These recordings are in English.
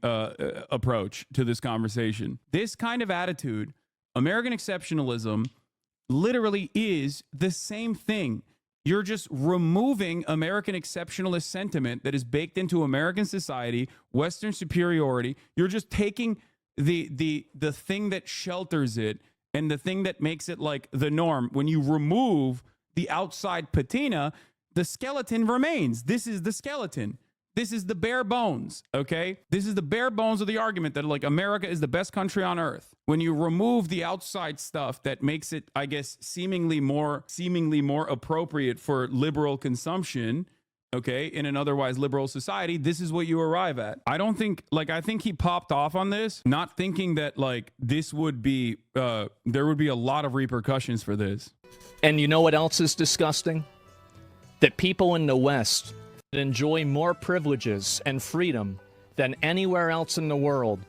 approach to this conversation. This kind of attitude, American exceptionalism, literally is the same thing. You're just removing American exceptionalist sentiment that is baked into American society, Western superiority. You're just taking the thing that shelters it and the thing that makes it like the norm. When you remove the outside patina, the skeleton remains. This is the skeleton. This is the bare bones, okay? This is the bare bones of the argument that like America is the best country on earth. When you remove the outside stuff that makes it, I guess, seemingly more appropriate for liberal consumption, okay, in an otherwise liberal society, this is what you arrive at. I think he popped off on this, not thinking that like this would be, there would be a lot of repercussions for this. And you know what else is disgusting? That people in the West enjoy more privileges and freedom than anywhere else in the world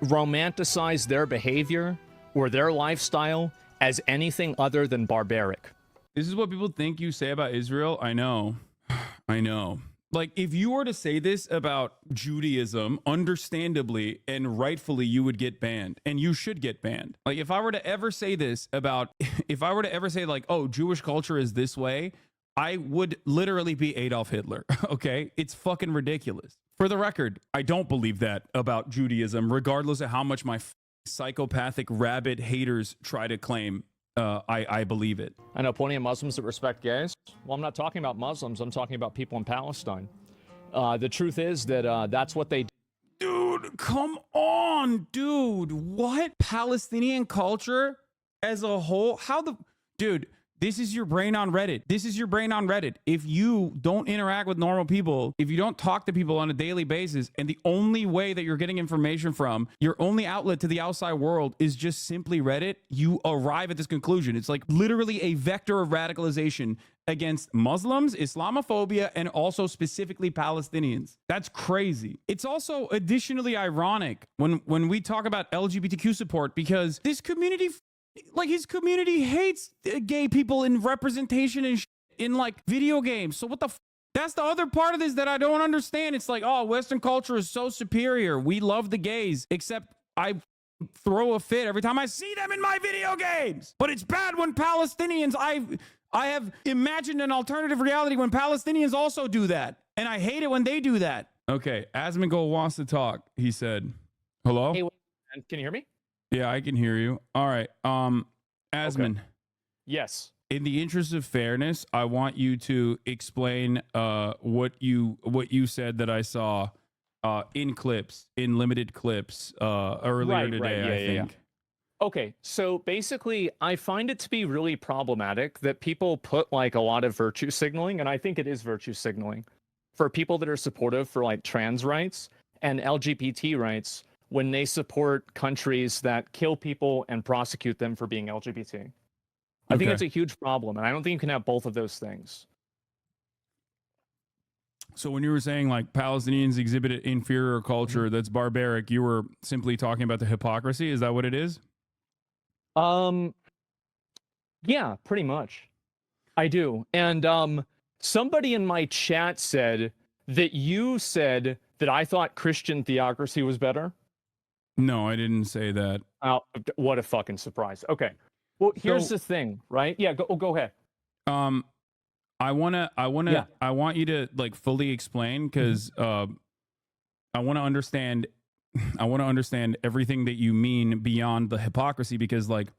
romanticize their behavior or their lifestyle as anything other than barbaric. This is what people think you say about Israel. I know. Like, if you were to say this about Judaism, understandably and rightfully, you would get banned, and you should get banned. Like, if I were to ever say this about, if I were to ever say like, oh, Jewish culture is this way, I would literally be Adolf Hitler, okay? It's fucking ridiculous. For the record, I don't believe that about Judaism, regardless of how much my psychopathic rabid haters try to claim I believe it. I know plenty of Muslims that respect gays. Well, I'm not talking about Muslims. I'm talking about people in Palestine. The truth is that that's what they do. Dude, come on, dude. What? Palestinian culture as a whole? Dude, this is your brain on Reddit. This is your brain on Reddit. If you don't interact with normal people, if you don't talk to people on a daily basis, and the only way that you're getting information from, your only outlet to the outside world is just simply Reddit, you arrive at this conclusion. It's like literally a vector of radicalization against Muslims, Islamophobia, and also specifically Palestinians. That's crazy. It's also additionally ironic when we talk about LGBTQ support, because this community, like his community, hates gay people in representation and in like video games. So what the that's the other part of this that I don't understand. It's like, oh, Western culture is so superior. We love the gays, except I throw a fit every time I see them in my video games. But it's bad when Palestinians, I have imagined an alternative reality when Palestinians also do that. And I hate it when they do that. Okay, Asmongold wants to talk, he said. Hello? Hey, can you hear me? Yeah, I can hear you. All right. Asmon. Okay. Yes. In the interest of fairness, I want you to explain what you said that I saw in limited clips earlier today, I think. Yeah. Okay, so basically, I find it to be really problematic that people put like a lot of virtue signaling, and I think it is virtue signaling, for people that are supportive for like trans rights and LGBT rights when they support countries that kill people and prosecute them for being LGBT. I think it's a huge problem, and I don't think you can have both of those things. So when you were saying like Palestinians exhibit inferior culture that's barbaric, you were simply talking about the hypocrisy? Is that what it is? Yeah, pretty much. I do. And somebody in my chat said that you said that I thought Christian theocracy was better. No, I didn't say that. Oh, what a fucking surprise. Okay. Well, here's the thing, right? Yeah, go ahead. I want you to like fully explain, because I want to understand everything that you mean beyond the hypocrisy, because like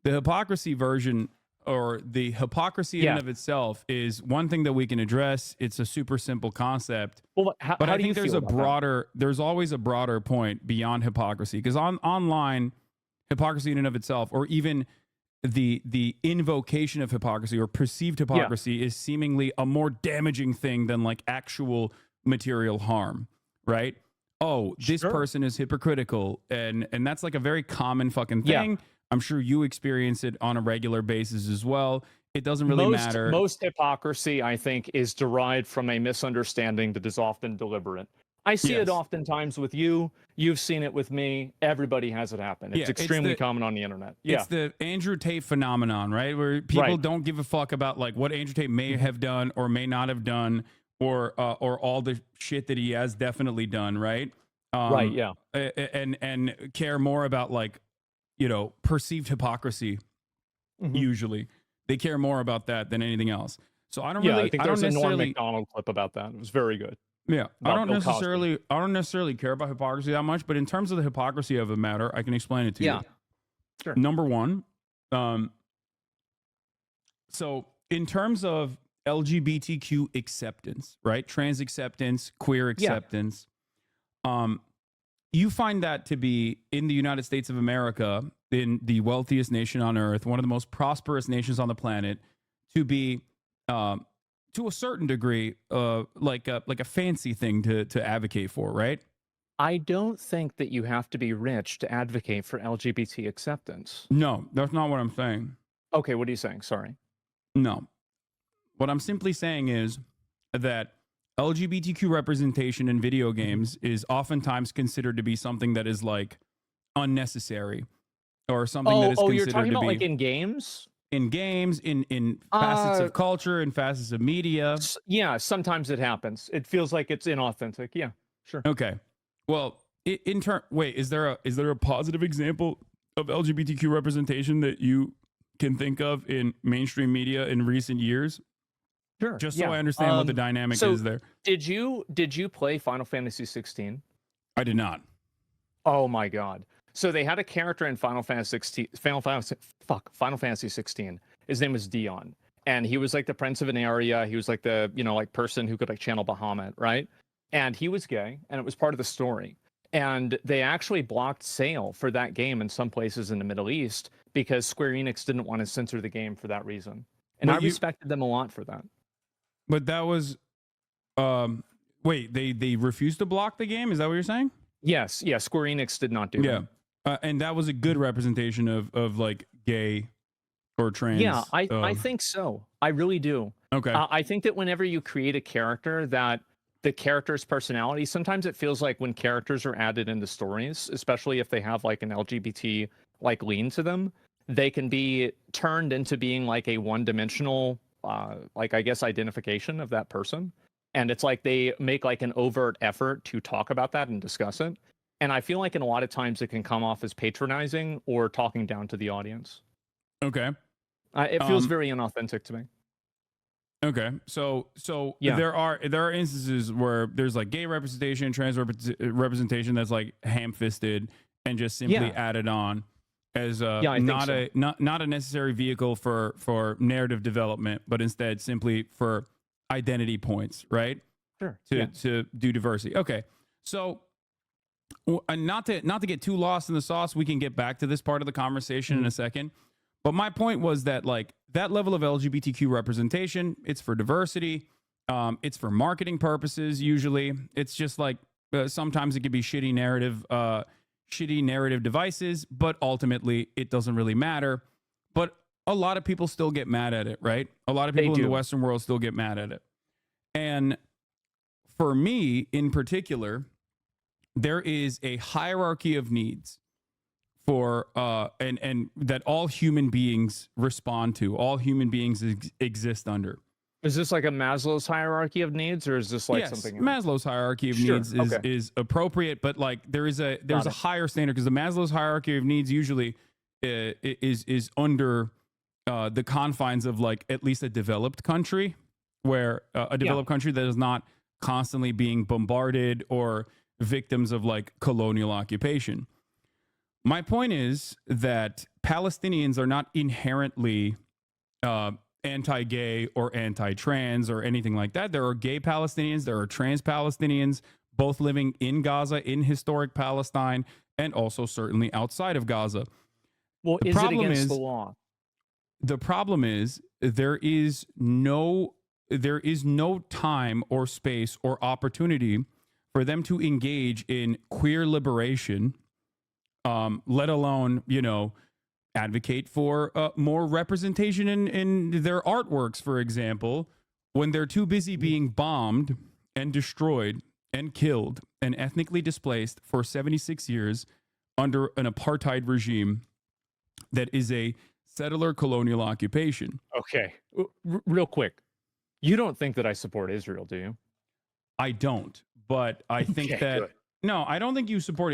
the hypocrisy version, or the hypocrisy in and of itself, is one thing that we can address. It's a super simple concept. Well, but I think there's there's always a broader point beyond hypocrisy, because online hypocrisy in and of itself, or even the invocation of hypocrisy or perceived hypocrisy, is seemingly a more damaging thing than like actual material harm, right? Oh, this person is hypocritical, and that's like a very common fucking thing. Yeah. I'm sure you experience it on a regular basis as well. It doesn't really matter. Most hypocrisy, I think, is derived from a misunderstanding that is often deliberate. I see it oftentimes with you. You've seen it with me. Everybody has it happen. It's extremely common on the internet. Yeah. It's the Andrew Tate phenomenon, right? Where people don't give a fuck about like what Andrew Tate may have done or may not have done, or all the shit that he has definitely done, right? Right. Yeah. and care more about like, you know, perceived hypocrisy. Mhm. Usually they care more about that than anything else. So I don't Yeah. I really, think I don't there's a Norm necessarily, Macdonald clip about that. It was very good yeah, about Bill Cosby. I don't necessarily care about hypocrisy that much, but in terms of the hypocrisy of the matter, I can explain it to Yeah. you. Sure. Number one, um, so in terms of LGBTQ acceptance, right? Trans acceptance, queer Yeah. acceptance, um, you find that to be in the United States of America, in the wealthiest nation on earth, one of the most prosperous nations on the planet, to be to a certain degree like a fancy thing to advocate for, right? I don't think that you have to be rich to advocate for LGBT acceptance. No, that's not what I'm saying. Okay. What are you saying? Sorry. No. What I'm simply saying is that LGBTQ representation in video games is oftentimes considered to be something that is like unnecessary or something that is Oh, you're talking considered to about like be in games? in games, in facets Uh, of culture, in facets of media. yeah, sometimes it happens. It feels like it's inauthentic. Yeah, sure. Okay. Well, in turn, wait, is there a positive example of LGBTQ representation that you can think of in mainstream media in recent years? Sure. Just so Yeah. I understand what the dynamic So is there. did you play Final Fantasy 16? I did not. Oh my god. So they had a character in Final Fantasy 16. His name was Dion. And he was like the prince of an area. He was like the, like person who could like channel Bahamut, right? And he was gay, and it was part of the story. And they actually blocked sale for that game in some places in the Middle East because Square Enix didn't want to censor the game for that reason. And I respected them a lot for that. But that was wait, they refused to block the game? Is that what you're saying? Yes, yeah, Square Enix did not do that. And that was a good representation of like gay or trans. Yeah, I think so. I really do. Okay. I think that whenever you create a character, that the character's personality, sometimes it feels like when characters are added into stories, especially if they have like an LGBT like lean to them, they can be turned into being like a one-dimensional like I guess identification of that person. And it's like they make like an overt effort to talk about that and discuss it. And I feel like in a lot of times it can come off as patronizing or talking down to the audience. Okay. It feels very inauthentic to me. Okay, so Yeah. there are instances where there's like gay representation, trans representation that's like ham-fisted and just simply added on as not a necessary vehicle for narrative development, but instead simply for identity points, right? Sure. To do diversity. Okay, so not to get too lost in the sauce, we can get back to this part of the conversation in a second. But my point was that like that level of LGBTQ representation, it's for diversity, it's for marketing purposes. Usually, it's just like sometimes it could be shitty narrative devices, but ultimately it doesn't really matter. But a lot of people still get mad at it, right? A lot of people in the Western world still get mad at it. And for me in particular, there is a hierarchy of needs for and that all human beings respond to, all human beings exist under. Is this like a Maslow's hierarchy of needs, or is this like something else? Maslow's hierarchy of needs is appropriate, but like there's a higher standard because the Maslow's hierarchy of needs usually is under the confines of like at least a developed country, where a developed country that is not constantly being bombarded or victims of like colonial occupation. My point is that Palestinians are not inherently anti-gay or anti-trans or anything like that. There are gay Palestinians, there are trans Palestinians, both living in Gaza, in historic Palestine, and also certainly outside of Gaza. Well, is it against the law? The problem is there is no time or space or opportunity for them to engage in queer liberation, let alone, advocate for more representation in their artworks, for example, when they're too busy being bombed and destroyed and killed and ethnically displaced for 76 years under an apartheid regime that is a settler colonial occupation. Okay. Real quick. You don't think that I support Israel, do you? I don't, but I think that... No, I don't think you support